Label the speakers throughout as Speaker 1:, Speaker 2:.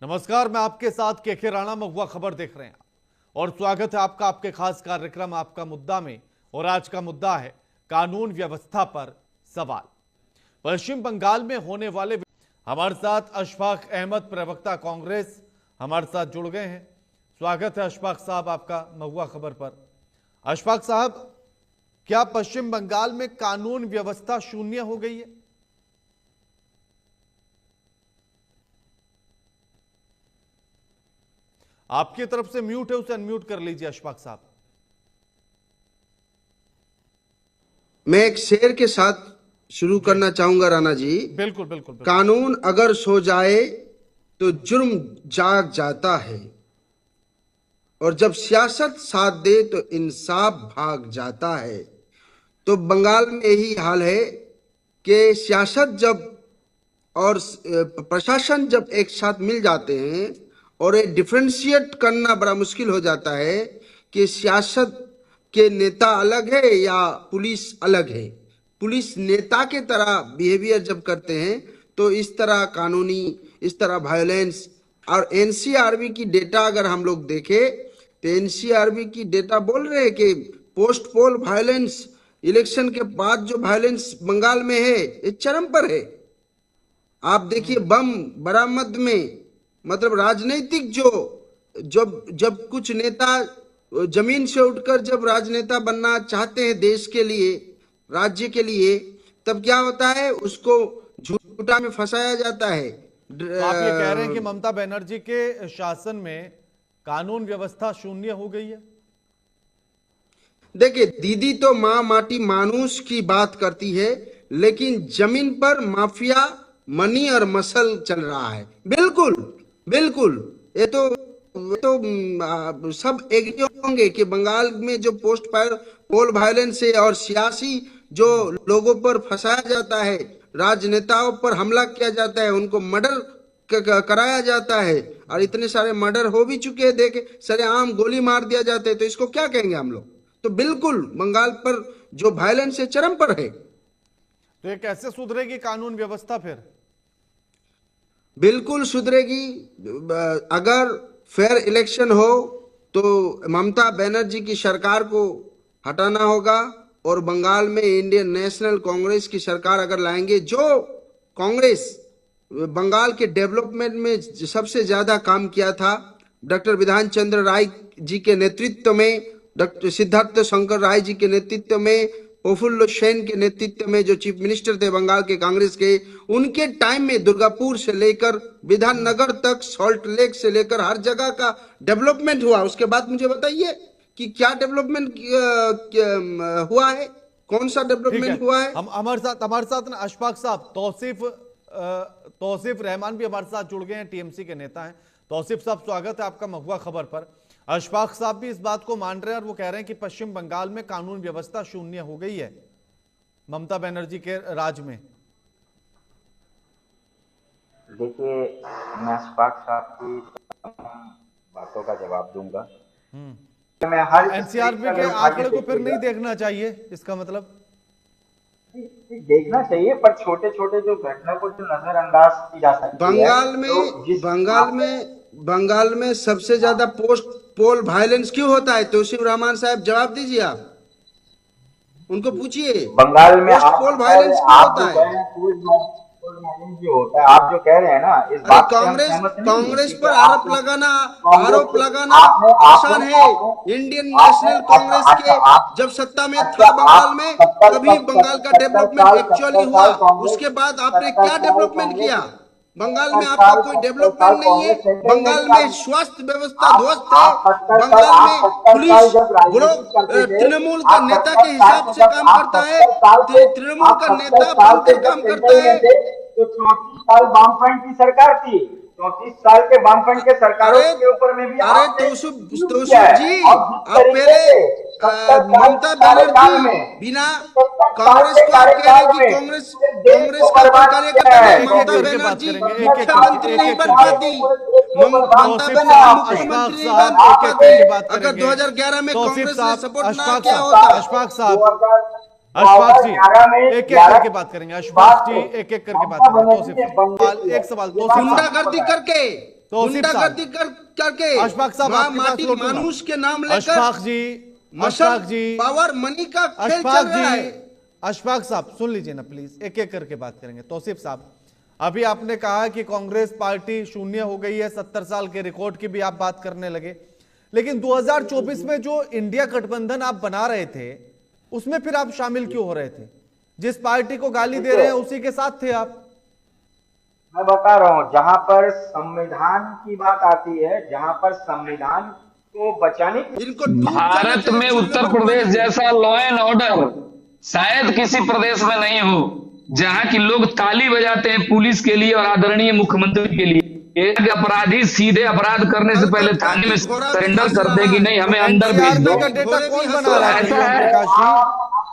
Speaker 1: नमस्कार, मैं आपके साथ के राणा महुआ खबर देख रहे हैं और स्वागत है आपका आपके खास कार्यक्रम आपका मुद्दा में। और आज का मुद्दा है कानून व्यवस्था पर सवाल। पश्चिम बंगाल में होने वाले हमारे साथ अशफाक अहमद, प्रवक्ता कांग्रेस, हमारे साथ जुड़ गए हैं। स्वागत है अशफाक साहब आपका महुआ खबर पर। अशफाक साहब, क्या पश्चिम बंगाल में कानून व्यवस्था शून्य हो गई है? आपकी तरफ से म्यूट है, उसे अनम्यूट कर लीजिए अशफाक साहब।
Speaker 2: मैं एक शेर के साथ शुरू करना चाहूंगा राणा जी।
Speaker 1: बिल्कुल बिल्कुल, बिल्कुल।
Speaker 2: कानून अगर सो जाए तो जुर्म जाग जाता है, और जब सियासत साथ दे तो इंसाफ भाग जाता है। तो बंगाल में यही हाल है कि सियासत जब और प्रशासन जब एक साथ मिल जाते हैं और ये डिफरेंशिएट करना बड़ा मुश्किल हो जाता है कि सियासत के नेता अलग है या पुलिस अलग है। पुलिस नेता के तरह बिहेवियर जब करते हैं तो इस तरह कानूनी, इस तरह वायलेंस। और एनसीआरबी की डेटा अगर हम लोग देखें तो एनसीआरबी की डेटा बोल रहे हैं कि पोस्ट पोल वायलेंस, इलेक्शन के बाद जो वायलेंस बंगाल में है ये चरम पर है। आप देखिए बम बरामद में, मतलब राजनीतिक जो जब जब कुछ नेता जमीन से उठकर जब राजनेता बनना चाहते हैं देश के लिए, राज्य के लिए, तब क्या होता है, उसको झूठा में फंसाया जाता है।
Speaker 1: तो आप ये कह रहे हैं कि ममता बनर्जी के शासन में कानून व्यवस्था शून्य हो गई है?
Speaker 2: देखिए, दीदी तो माँ माटी मानुष की बात करती है, लेकिन जमीन पर माफिया, मनी और मसल चल रहा है। बिल्कुल बिल्कुल। ये तो सब एग्री होंगे कि बंगाल में जो पोस्ट पोल वायलेंस है और सियासी जो लोगों पर फंसाया जाता है, राजनेताओं पर हमला किया जाता है, उनको मर्डर कराया जाता है, और इतने सारे मर्डर हो भी चुके हैं, देखे सरेआम गोली मार दिया जाता है, तो इसको क्या कहेंगे हम लोग। तो बिल्कुल बंगाल पर जो वायलेंस है चरम पर है।
Speaker 1: तो ये कैसे सुधरेगी कानून व्यवस्था फिर?
Speaker 2: बिल्कुल सुधरेगी। अगर फेयर इलेक्शन हो तो ममता बनर्जी की सरकार को हटाना होगा, और बंगाल में इंडियन नेशनल कांग्रेस की सरकार अगर लाएंगे, जो कांग्रेस बंगाल के डेवलपमेंट में सबसे ज्यादा काम किया था, डॉक्टर विधान चंद्र राय जी के नेतृत्व में, डॉक्टर सिद्धार्थ शंकर राय जी के नेतृत्व में, प्रफुल्ल सेन के नेतृत्व में जो चीफ मिनिस्टर थे बंगाल के कांग्रेस के, उनके टाइम में दुर्गापुर से लेकर विधाननगर तक, सॉल्ट लेक से लेकर हर जगह का डेवलपमेंट हुआ। उसके बाद मुझे बताइए कि क्या डेवलपमेंट हुआ है, कौन सा डेवलपमेंट हुआ है।
Speaker 1: हम हमारे साथ ना अशफाक साहब, तौसीफ रहमान भी हमारे साथ जुड़ गए हैं, टीएमसी के नेता हैं। तौसीफ साहब, स्वागत है आपका महुआ खबर पर। अशफाक साहब भी इस बात को मान रहे हैं और वो कह रहे हैं कि पश्चिम बंगाल में कानून व्यवस्था शून्य हो गई है ममता बनर्जी के राज में।
Speaker 3: देखिए, मैं अशफाक साहब की बातों का जवाब दूंगा। मैं हर
Speaker 1: एनसीआरबी के आंकड़े को फिर नहीं देखना चाहिए, इसका मतलब
Speaker 3: देखना चाहिए, पर छोटे छोटे जो घटना को जो नजरअंदाज की जा सकती है।
Speaker 2: बंगाल में सबसे ज्यादा पोस्ट पोल वायलेंस क्यों होता है? तौसीफ रहमान साहब जवाब दीजिए, आप उनको पूछिए।
Speaker 3: बंगाल में
Speaker 2: पोस्ट पोल वायलेंस क्यों होता है?
Speaker 3: जो होता है, आप जो कह रहे हैं ना, इस बात
Speaker 2: कांग्रेस पर आरोप लगाना आसान है। इंडियन नेशनल कांग्रेस के जब सत्ता में था बंगाल में, तभी बंगाल का डेवलपमेंट एक्चुअली हुआ। उसके बाद आपने क्या डेवलपमेंट किया? बंगाल में आपका कोई डेवलपमेंट नहीं है। बंगाल में स्वास्थ्य व्यवस्था ध्वस्त है। बंगाल में पुलिस तृणमूल का नेता के हिसाब से काम करता है, तृणमूल का नेता बनकर काम करता है।
Speaker 3: तो 34 साल वामफ्रंट की सरकार थी, 34 साल के वामफ्रंट के सरकारों के ऊपर में भी
Speaker 2: तौसीफ जी, आप पहले ममता बनर्जी बिना कांग्रेस को आप कह रहे हैं कि कांग्रेस का कार्यकर्ता है। ममता बनर्जी मुख्यमंत्री नहीं बन पाती, ममता बनर्जी मुख्यमंत्री नहीं बन पाती अगर 2011 में कांग्रेस ने सपोर्ट ना किया होता।
Speaker 1: अशफाक जी एक एक करके बात करेंगे। अशफाक जी एक एक करके बात करेंगे। एक सवाल,
Speaker 2: गुंडागर्दी करके
Speaker 1: तौसीफ साहब,
Speaker 2: गुंडागर्दी करके
Speaker 1: अशफाक साहब आपकी बात
Speaker 2: माटी
Speaker 1: लौटूंगा।
Speaker 2: मानुष के नाम लेकर
Speaker 1: अशफाक जी, अशफाक जी,
Speaker 2: पावर मनी का खेल
Speaker 1: अशफाक
Speaker 2: चल रहा है।
Speaker 1: जी, अशफाक साहब सुन लीजिए ना प्लीज, एक एक करके बात करेंगे। तौसीफ साहब, अभी आपने कहा कि कांग्रेस पार्टी शून्य हो गई है, 70 साल के रिकॉर्ड की भी आप बात करने लगे, लेकिन 2024 में जो इंडिया गठबंधन आप बना रहे थे उसमें फिर आप शामिल क्यों हो रहे थे? जिस पार्टी को गाली दे रहे हैं उसी के साथ थे आप।
Speaker 3: मैं बता रहा हूँ, जहाँ पर संविधान की बात आती है, जहाँ पर संविधान को बचाने की
Speaker 2: इनको डूब जाना
Speaker 4: भारत
Speaker 2: चाहिए,
Speaker 4: में
Speaker 2: चूल्हे
Speaker 4: उत्तर
Speaker 2: पर
Speaker 4: प्रदेश
Speaker 2: पानी।
Speaker 4: जैसा लॉ एंड ऑर्डर शायद किसी प्रदेश में नहीं हो, जहां की लोग ताली बजाते हैं पुलिस के लिए और आदरणीय मुख्यमंत्री के लिए। एक अपराधी सीधे अपराध करने से पहले थाने में सरेंडर कर दे कि नहीं हमें अंदर भेज
Speaker 1: एनसीआर
Speaker 4: दो।
Speaker 1: में का डेटा कौन बना रहा है?
Speaker 4: ऐसा
Speaker 1: ओम
Speaker 4: है।
Speaker 1: प्रकाश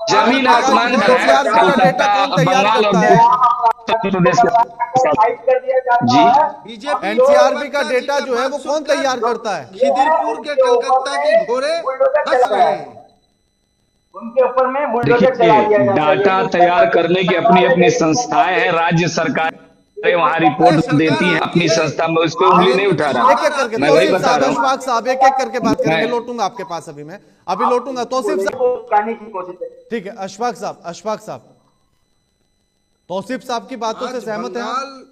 Speaker 1: जी,
Speaker 4: जमीन आसमान का है।
Speaker 1: एनसीआर में का डेटा कौन तैयार
Speaker 4: बंगाल और
Speaker 1: करता है?
Speaker 4: उत्तर प्रदेश का
Speaker 3: फाइट कर दिया जाता
Speaker 4: जी।
Speaker 3: है।
Speaker 2: बीजेपी
Speaker 1: एनसीआरबी का डेटा जो है वो कौन तैयार करता है?
Speaker 2: खिदिरपुर के कलकत्ता के घोड़े हंस रहे हैं।
Speaker 3: उनके ऊपर में बुलडोजर चला दिया
Speaker 4: देखिए,
Speaker 3: जाता है।
Speaker 4: डाटा तैयार करने की अपनी अपनी संस्थाएं हैं, राज्य सरकार वहां रिपोर्ट देती है अपनी संस्था में, उसको उंगली नहीं उठा रहा।
Speaker 1: एक एक करके
Speaker 4: मैं वही
Speaker 1: तौसीफ
Speaker 4: बता
Speaker 1: साहब,
Speaker 4: रहा हूँ।
Speaker 1: अशफाक साहब, एक एक करके बात करेंगे।
Speaker 4: मैं-
Speaker 1: लौटूंगा आपके पास, अभी लौटूंगा। तौसीफ साहब,
Speaker 3: को उकसाने की कोशिश है।
Speaker 1: ठीक है। अशफाक साहब, तौसीफ साहब की बातों से
Speaker 2: आज
Speaker 1: सहमत हैं आप?
Speaker 2: बंगाल,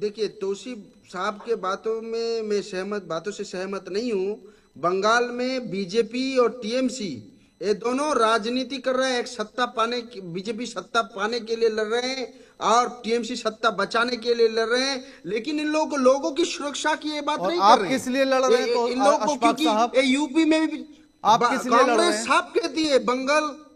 Speaker 2: देखिए तौसीफ साहब के बातों में मैं बातों से सहमत नहीं हूँ। बंगाल में बीजेपी और टीएमसी ये दोनों राजनीति कर रहे हैं। एक सत्ता पाने की, बीजेपी सत्ता पाने के लिए लड़ रहे हैं और टीएमसी सत्ता बचाने के लिए लड़ रहे हैं, लेकिन इन लोगों की सुरक्षा की ये बात
Speaker 1: और
Speaker 2: नहीं
Speaker 1: आप
Speaker 2: कर रहे हैं।
Speaker 1: किस लिए लड़ रहे हैं? तो
Speaker 2: इन लोगों को,
Speaker 1: अशफाक
Speaker 2: क्योंकि
Speaker 1: साहब,
Speaker 2: ये यूपी में भी
Speaker 1: आप किस लिए लड़ रहे
Speaker 2: कांग्रेस
Speaker 1: हैं?
Speaker 2: साफ कहती है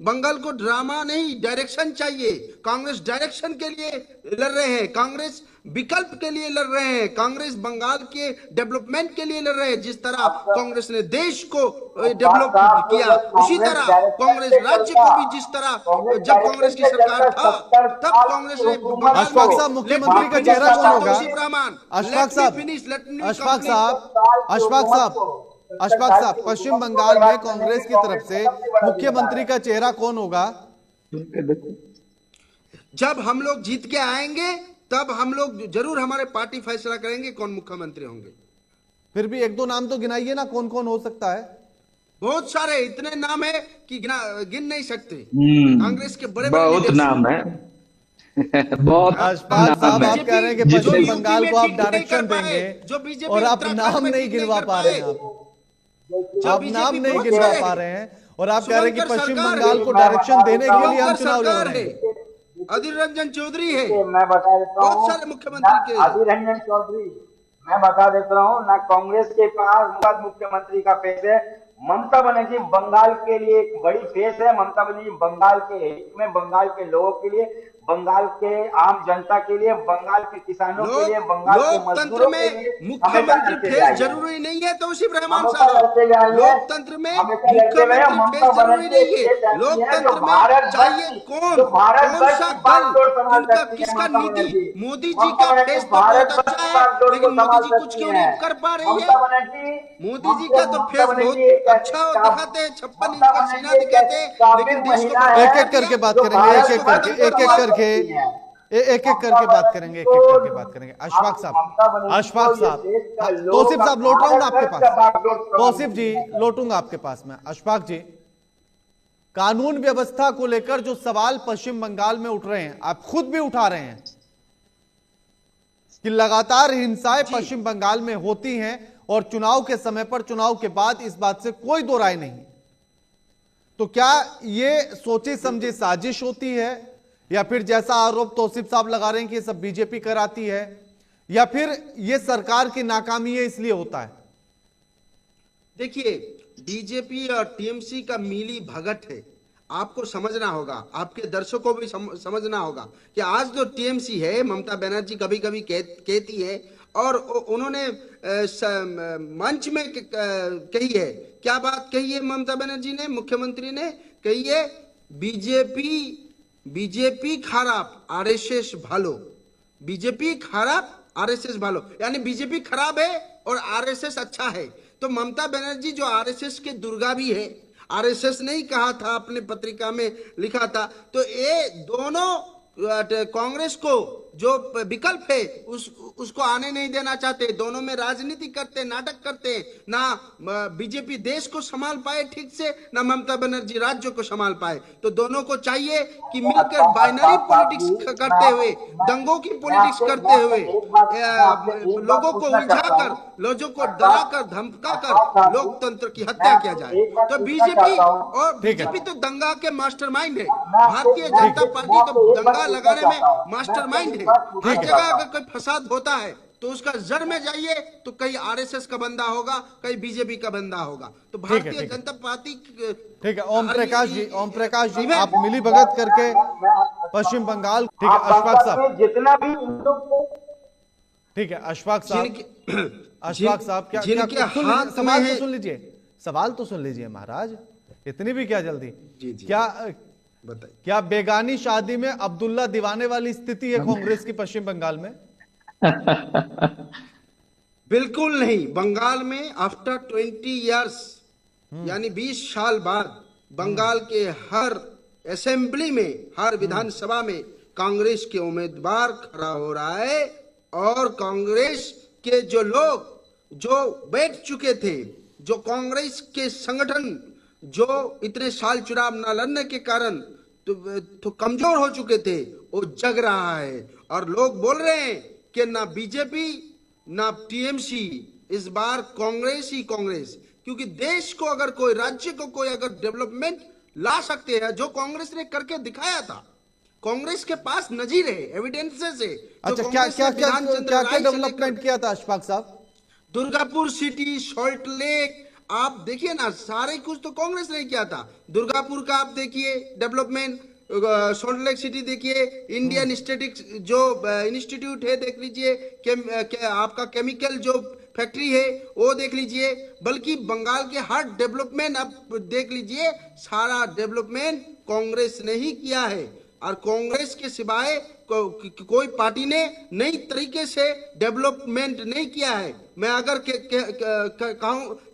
Speaker 2: बंगाल को ड्रामा नहीं, डायरेक्शन चाहिए। कांग्रेस डायरेक्शन के लिए लड़ रहे हैं, कांग्रेस विकल्प के लिए लड़ रहे हैं, कांग्रेस बंगाल के डेवलपमेंट के लिए लड़ रहे हैं। जिस तरह कांग्रेस ने देश को डेवलप किया, उसी तरह कांग्रेस राज्य को भी, जिस तरह जब कांग्रेस की सरकार था तब कांग्रेस ने बंगाल
Speaker 1: अशफाक
Speaker 2: में-
Speaker 1: साहब, मुख्यमंत्री का चेहरा कौन होगा?
Speaker 2: तौसीफ रहमान,
Speaker 1: अशफाक
Speaker 2: let me
Speaker 1: साहब,
Speaker 2: finish, let me
Speaker 1: Ashfaq
Speaker 2: complete.
Speaker 1: साहब, पश्चिम बंगाल में कांग्रेस की तरफ से मुख्यमंत्री का चेहरा कौन होगा?
Speaker 2: जब हम लोग जीत के आएंगे तब हम लोग जरूर, हमारे पार्टी फैसला करेंगे कौन मुख्यमंत्री होंगे।
Speaker 1: फिर भी एक दो नाम तो गिनाइए ना, कौन कौन हो सकता है?
Speaker 2: बहुत सारे इतने नाम है कि गिन नहीं सकते। कांग्रेस के बड़े
Speaker 4: बहुत नाम है। बहुत
Speaker 1: अशफाक साहब,
Speaker 4: नाम
Speaker 1: आप
Speaker 4: है।
Speaker 1: कह रहे हैं कि
Speaker 4: जितने-
Speaker 1: पश्चिम
Speaker 2: यूपी
Speaker 1: बंगाल
Speaker 2: में
Speaker 1: को आप
Speaker 2: ठीक नहीं
Speaker 1: डायरेक्शन
Speaker 2: कर पाए,
Speaker 1: देंगे
Speaker 2: जो बीजेपी
Speaker 1: और आप
Speaker 2: उत्तराखंड
Speaker 1: नाम
Speaker 2: में
Speaker 1: नहीं
Speaker 2: ठीक
Speaker 1: गिनवा
Speaker 2: कर
Speaker 1: पा रहे हैं।
Speaker 2: पाए।
Speaker 1: आप
Speaker 2: जो
Speaker 1: नाम
Speaker 2: बीजेपी
Speaker 1: नहीं
Speaker 2: बहुत
Speaker 1: गिनवा
Speaker 2: सारे
Speaker 1: पा
Speaker 2: हैं।
Speaker 1: रहे हैं और आप कह रहे हैं कि
Speaker 2: शुभंकर
Speaker 1: पश्चिम
Speaker 2: सरकार
Speaker 1: बंगाल
Speaker 2: है।
Speaker 1: को डायरेक्शन देने के लिए हम
Speaker 2: शुभंकर
Speaker 1: चुनाव लड़
Speaker 2: सरकार
Speaker 1: रहे
Speaker 2: है,
Speaker 1: हैं।
Speaker 2: अधीर रंजन चौधरी है,
Speaker 3: मैं बता देता हूँ,
Speaker 2: बहुत सारे मुख्यमंत्री के
Speaker 3: अधीर रंजन चौधरी, मैं बता देता हूँ ना, कांग्रेस के पास मुख्यमंत्री का फेस है। ममता बनर्जी बंगाल के लिए एक बड़ी फेस है। ममता बनर्जी बंगाल के हित में, बंगाल के लोगों के लिए, बंगाल के आम जनता के लिए, बंगाल के किसानों के लिए, बंगाल के
Speaker 2: लोकतंत्र
Speaker 3: मजदूरों के
Speaker 2: में
Speaker 3: लिए
Speaker 2: मुख्यमंत्री
Speaker 3: हमेशा
Speaker 2: फेस
Speaker 3: लड़ते
Speaker 2: जरूरी नहीं है। तौसीफ रहमान
Speaker 3: हमेशा
Speaker 2: साहब,
Speaker 3: लड़ते जा रही है।
Speaker 2: लोकतंत्र में
Speaker 3: हमेशा लड़ते रहे।
Speaker 2: मुख्यमंत्री फेस जरूरी नहीं है। लोकतंत्र में चाहिए कौन सा दल, किनका, किसका नीति। मोदी जी का फेस तो बहुत अच्छा है, लेकिन मोदी जी कुछ क्यों नहीं कर पा रही है। मोदी जी का तो फेस बहुत अच्छा हो, दिखाते हैं 56 इंच का सीना दिखाते हैं, लेकिन देश को
Speaker 1: एक एक करके बात करेंगे, एक एक करके बात करेंगे, एक एक करके बात करेंगे। अशफाक साहब, तौसीफ साहब, लौट रहा हूं ना आपके पास। तौसीफ जी, लौटूंगा आपके पास में। अशफाक जी, कानून व्यवस्था को लेकर जो सवाल पश्चिम बंगाल में उठ रहे हैं, आप खुद भी उठा रहे हैं कि लगातार हिंसाएं पश्चिम बंगाल में होती हैं और चुनाव के समय पर, चुनाव के बाद इस बात से कोई दो राय नहीं। तो क्या ये सोची समझी साजिश होती है, या फिर जैसा आरोप तौसीफ साहब लगा रहे हैं कि ये सब बीजेपी कराती है, या फिर ये सरकार की नाकामी है इसलिए होता है?
Speaker 2: देखिए, बीजेपी और टीएमसी का मिली भगत है। आपको समझना होगा, आपके दर्शकों को भी समझना होगा कि आज जो टीएमसी है, ममता बनर्जी कभी कभी कहती है, और उन्होंने मंच में कही है, क्या बात कही है ममता बनर्जी ने, मुख्यमंत्री ने कही है, बीजेपी खराब आरएसएस भालो, बीजेपी खराब आरएसएस भालो, यानी बीजेपी खराब है और आरएसएस अच्छा है। तो ममता बनर्जी जो आरएसएस के दुर्गा भी है, आरएसएस नहीं कहा था, अपने पत्रिका में लिखा था। तो ये दोनों कांग्रेस को जो विकल्प है उसको आने नहीं देना चाहते। दोनों में राजनीति करते, नाटक करते, ना बीजेपी देश को संभाल पाए ठीक से, ना ममता बनर्जी राज्य को संभाल पाए। तो दोनों को चाहिए कि मिलकर बाइनरी पॉलिटिक्स करते हुए, दंगों की पॉलिटिक्स करते हुए, लोगों को उलझाकर, लोगों को डराकर धमकाकर लोकतंत्र की हत्या किया जाए। तो बीजेपी और बीजेपी तो दंगा के मास्टरमाइंड है। भारतीय जनता पार्टी तो दंगा लगाने में मास्टरमाइंड है। हर जगह अगर कोई फसाद होता है तो उसका जड़ में जाइए तो कहीं आरएसएस का बंदा होगा, कहीं बीजेपी का बंदा होगा। तो भारतीय जनता पार्टी
Speaker 1: ठीक है। ओम प्रकाश जी आप मिली भगत करके पश्चिम बंगाल, ठीक है अशफाक साहब,
Speaker 3: जितना भी
Speaker 1: ठीक है अशफाक साहब क्या सवाल तो सुन लीजिए महाराज, इतनी भी क्या जल्दी। क्या
Speaker 2: बताइए,
Speaker 1: क्या बेगानी शादी में अब्दुल्ला दीवाने वाली स्थिति है कांग्रेस की पश्चिम बंगाल में?
Speaker 2: बिल्कुल नहीं। बंगाल में आफ्टर 20 इयर्स यानी 20 साल बाद बंगाल के हर असेंबली में, हर विधानसभा में कांग्रेस के उम्मीदवार खड़ा हो रहा है। और कांग्रेस के जो लोग जो बैठ चुके थे, जो कांग्रेस के संगठन जो इतने साल चुनाव न लड़ने के कारण तो कमजोर हो चुके थे, वो जग रहा है। और लोग बोल रहे हैं कि ना बीजेपी ना टीएमसी, इस बार कांग्रेस ही कांग्रेस। क्योंकि देश को अगर कोई, राज्य को कोई अगर डेवलपमेंट ला सकते हैं, जो कांग्रेस ने करके दिखाया था, कांग्रेस के पास नजीर है, एविडेंसेस है।
Speaker 1: अच्छा, क्या डेवलपमेंट किया था अशफाक साहब?
Speaker 2: दुर्गापुर सिटी, सॉल्ट लेक, आप देखिए ना, सारे कुछ तो कांग्रेस ने किया था। दुर्गापुर का आप देखिए डेवलपमेंट, सॉल्ट लेक सिटी देखिए, इंडियन स्टैटिक्स जो इंस्टीट्यूट है देख लीजिए, आपका केमिकल जो फैक्ट्री है वो देख लीजिए। बल्कि बंगाल के हर डेवलपमेंट आप देख लीजिए, सारा डेवलपमेंट कांग्रेस ने ही किया है। और कांग्रेस के सिवाय कोई पार्टी ने नई तरीके से डेवलपमेंट नहीं किया है। मैं अगर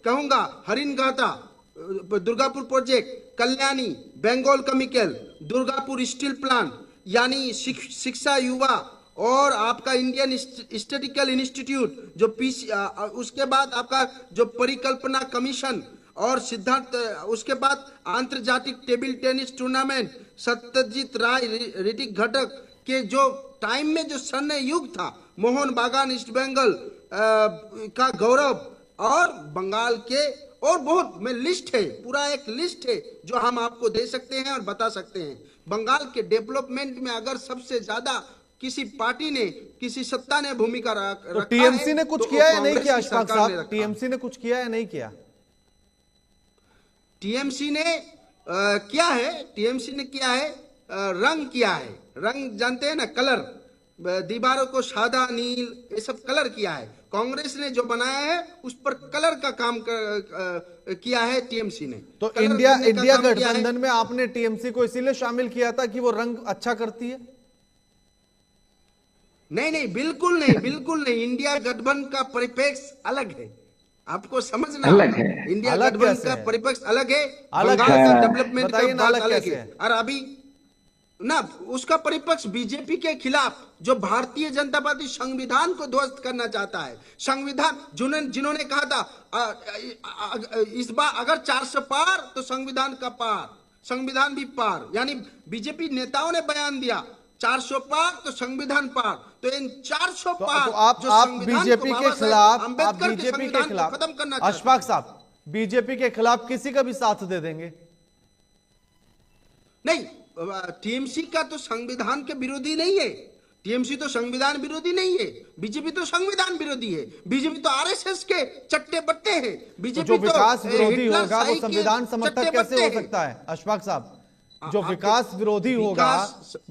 Speaker 2: कहूंगा Haringhata, Durgapur project, Kalyani, Bengal chemical, Durgapur steel plant, यानी शिक्षा, युवा, और आपका इंडियन स्टैटिस्टिकल इंस्टीट्यूट जो उसके बाद आपका जो परिकल्पना कमीशन, और सिद्धार्थ, उसके बाद आंतरजातिक टेबल टेनिस टूर्नामेंट, सत्यजीत राय, ऋतिक घटक के जो टाइम में जो स्वर्ण युग था, मोहन बागान, ईस्ट बंगाल का गौरव, और बंगाल के और बहुत में लिस्ट है, पूरा एक लिस्ट है जो हम आपको दे सकते हैं और बता सकते हैं। बंगाल के डेवलपमेंट में अगर सबसे ज्यादा किसी पार्टी ने, किसी सत्ता ने भूमिका रखा है,
Speaker 1: टीएमसी ने कुछ किया या नहीं किया अशफाक साहब? टीएमसी ने कुछ किया या नहीं किया?
Speaker 2: टीएमसी ने क्या है, टीएमसी ने किया है, रंग किया है। रंग जानते हैं ना, कलर, दीवारों को सादा, नील, ये सब कलर किया है। कांग्रेस ने जो बनाया है उस पर कलर का काम किया है टीएमसी ने।
Speaker 1: तो इंडिया गठबंधन में आपने टीएमसी को इसीलिए शामिल किया था कि वो रंग अच्छा करती है?
Speaker 2: नहीं, बिल्कुल नहीं, बिल्कुल नहीं। इंडिया गठबंधन का परिप्रेक्ष्य अलग है, आपको समझना
Speaker 4: अलग है।
Speaker 2: इंडिया गठबंधन का परिप्रेक्ष्य अलग है,
Speaker 1: अलग
Speaker 2: का डेवलपमेंट का बात अलग
Speaker 1: है।
Speaker 2: और अभी ना उसका परिपक्ष बीजेपी के खिलाफ जो भारतीय जनता पार्टी संविधान को ध्वस्त करना चाहता है, संविधान जिन्होंने कहा था इस बार अगर 400 पार तो संविधान का पार, संविधान भी पार, यानी बीजेपी नेताओं ने बयान दिया 400 पार तो संविधान पार। तो इन 400 पार
Speaker 1: तो आप बीजेपी के खिलाफ,
Speaker 2: खत्म करना,
Speaker 1: अशफाक साहब बीजेपी के खिलाफ किसी का भी साथ दे देंगे?
Speaker 2: नहीं, टीएमसी का तो संविधान के विरोधी नहीं है, टीएमसी तो संविधान विरोधी नहीं है, बीजेपी तो संविधान विरोधी है। बीजेपी तो आरएसएस के चट्टे बट्टे हैं। बीजेपी
Speaker 1: जो विकास विरोधी होगा वो संविधान समर्थक कैसे हो सकता है अशफाक साहब? जो विकास विरोधी होगा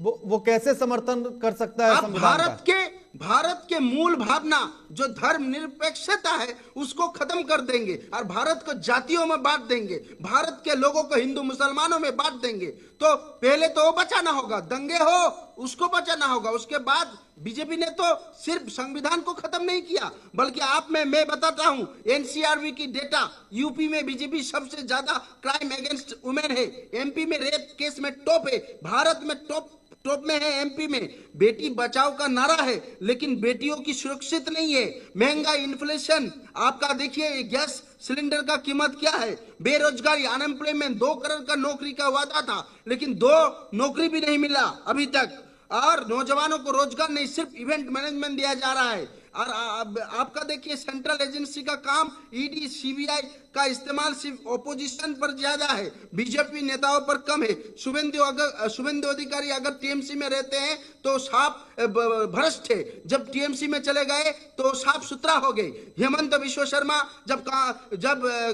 Speaker 1: वो कैसे समर्थन कर सकता है संविधान का?
Speaker 2: भारत के मूल भावना जो धर्मनिरपेक्षता है उसको खत्म कर देंगे और भारत को जातियों में बांट देंगे, भारत के लोगों को हिंदू मुसलमानों में बांट देंगे। तो पहले तो वो बचाना होगा, दंगे हो उसको बचाना होगा। उसके बाद बीजेपी ने तो सिर्फ संविधान को खत्म नहीं किया, बल्कि मैं बताता हूं, एनसीआरबी की डेटा, यूपी में बीजेपी सबसे ज्यादा क्राइम अगेंस्ट वुमेन है, एमपी में रेप केस में टॉप है, भारत में टॉप टॉप में है। एमपी में बेटी बचाओ का नारा है, लेकिन बेटियों की सुरक्षित नहीं है। महंगाई, इन्फ्लेशन, आपका देखिए गैस सिलेंडर का कीमत क्या है, बेरोजगारी, अनएम्प्लॉयमेंट, 2 करोड़ का नौकरी का वादा था, लेकिन 2 नौकरी भी नहीं मिला अभी तक। और नौजवानों को रोजगार नहीं, सिर्फ इवेंट मैनेजमेंट दिया जा रहा है। और आपका देखिए सेंट्रल एजेंसी का काम, ईडी, सीबीआई का इस्तेमाल सिर्फ ओपोजिशन पर ज्यादा है, बीजेपी नेताओं पर कम है। शुभेंदु अधिकारी अगर टीएमसी में रहते हैं तो साफ भ्रष्ट थे, जब टीएमसी में चले गए तो साफ सुथरा हो गए। हेमंत विश्व शर्मा जब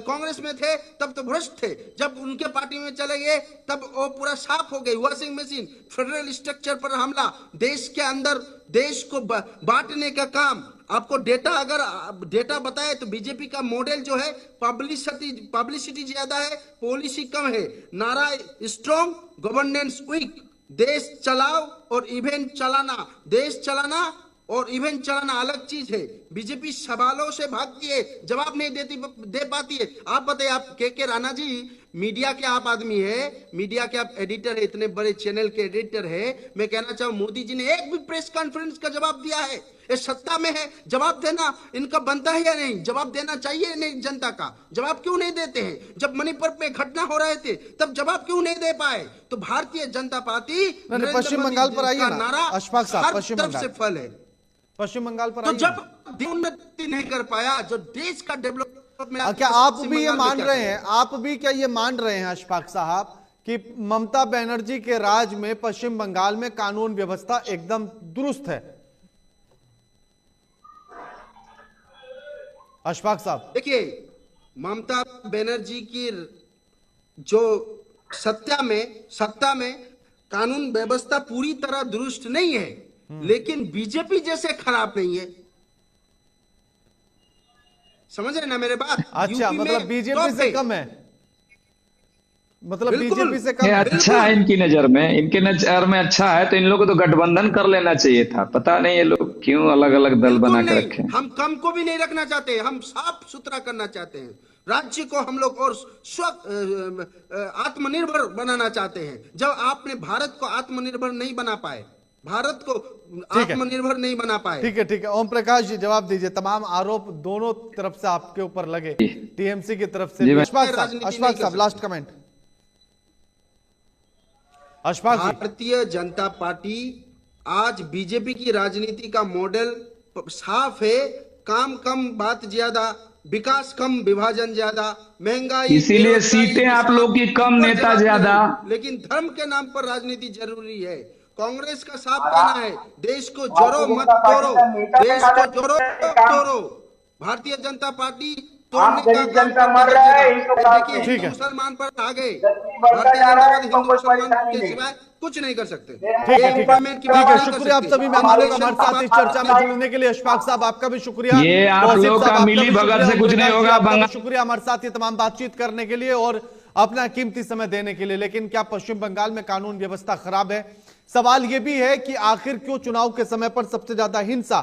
Speaker 2: कांग्रेस में थे तब तो भ्रष्ट थे, जब उनके पार्टी में चले गए तब वो पूरा साफ हो गई। वॉशिंग मशीन, फेडरल स्ट्रक्चर पर हमला, देश के अंदर देश को बांटने का काम। आपको डेटा अगर डेटा बताए तो बीजेपी का मॉडल जो है पब्लिसिटी ज्यादा है, पॉलिसी कम है। नारा स्ट्रॉन्ग, गवर्नेंस वीक, देश चलाओ और इवेंट चलाना। देश चलाना और इवेंट चलाना अलग चीज है। बीजेपी सवालों से भागती है, जवाब नहीं दे पाती है। आप बताइए, आप के राणा जी मीडिया के आप आदमी है, मीडिया के आप एडिटर है, इतने बड़े चैनल के एडिटर है। मैं कहना चाहूं मोदी जी ने एक भी प्रेस कॉन्फ्रेंस का जवाब दिया है? ये सत्ता में है, जवाब देना इनका बनता है या नहीं? जवाब देना चाहिए नहीं जनता का? जवाब क्यों नहीं देते हैं? जब मणिपुर में घटना हो रहे थे तब जवाब क्यों नहीं दे पाए? तो भारतीय जनता पार्टी
Speaker 1: पश्चिम बंगाल पर आइए
Speaker 2: नारा
Speaker 1: अशफाक साहब, पश्चिम
Speaker 2: तरफ
Speaker 1: बंगाल
Speaker 2: से फल है।
Speaker 1: पश्चिम बंगाल पर
Speaker 2: तो जब उन्नति नहीं कर पाया, जो देश का डेवलपमेंट,
Speaker 1: क्या आप भी ये मान रहे हैं, आप भी क्या ये मान रहे हैं अशफाक साहब कि ममता बनर्जी के राज में पश्चिम बंगाल में कानून व्यवस्था एकदम दुरुस्त है? अशफाक साहब
Speaker 2: देखिए, ममता बनर्जी की जो सत्ता में कानून व्यवस्था पूरी तरह दुरुस्त नहीं है, लेकिन बीजेपी जैसे खराब नहीं है। समझ रहे ना मेरे बात?
Speaker 1: अच्छा, मतलब बीजेपी से कम है, मतलब बीजेपी से कम
Speaker 4: ये अच्छा है इनकी नजर में, इनके नजर में अच्छा है, तो इन लोगों को तो गठबंधन कर लेना चाहिए था। पता नहीं ये लोग क्यों अलग अलग दल बना के रखे।
Speaker 2: हम कम को भी नहीं रखना चाहते, हम साफ सुथरा करना चाहते हैं। राज्य को हम लोग और आत्मनिर्भर बनाना चाहते हैं। जब आपने भारत को आत्मनिर्भर नहीं बना पाए, भारत को आत्मनिर्भर नहीं बना पाए।
Speaker 1: ठीक है ओम प्रकाश जी जवाब दीजिए। तमाम आरोप दोनों तरफ से आपके ऊपर लगे, टीएमसी की तरफ से। अशफाक साहब लास्ट कमेंट। अशफाक जी,
Speaker 2: भारतीय जनता पार्टी आज बीजेपी की राजनीति का मॉडल साफ है। काम कम, बात ज्यादा, विकास कम, विभाजन ज्यादा, महंगाई,
Speaker 4: इसीलिए सीटें आप लोग की कम, नेता ज्यादा।
Speaker 2: लेकिन धर्म के नाम पर राजनीति जरूरी है। कांग्रेस का साफ कहना है, देश को जोड़ो मत तोड़ो, देश को जोड़ो तोड़ो। भारतीय जनता पार्टी तोड़ने का
Speaker 3: जनता मर रहा है।
Speaker 2: देखिए, मुसलमान पर आ गए, भारतीय जनता पार्टी हिंदू मुसलमान के सिवाय कुछ नहीं कर सकते।
Speaker 1: ठीक है, शुक्रिया आप सभी मेहमानों का हमारे साथ इस चर्चा में जुड़ने के लिए। अशफाक साहब आपका भी शुक्रिया।
Speaker 4: ये आप लोग का मिली भगत से कुछ नहीं होगा।
Speaker 1: शुक्रिया हमारे साथ ये तमाम बातचीत करने के लिए और अपना कीमती समय देने के लिए। लेकिन क्या पश्चिम बंगाल में कानून व्यवस्था खराब है? सवाल यह भी है कि आखिर क्यों चुनाव के समय पर सबसे ज्यादा हिंसा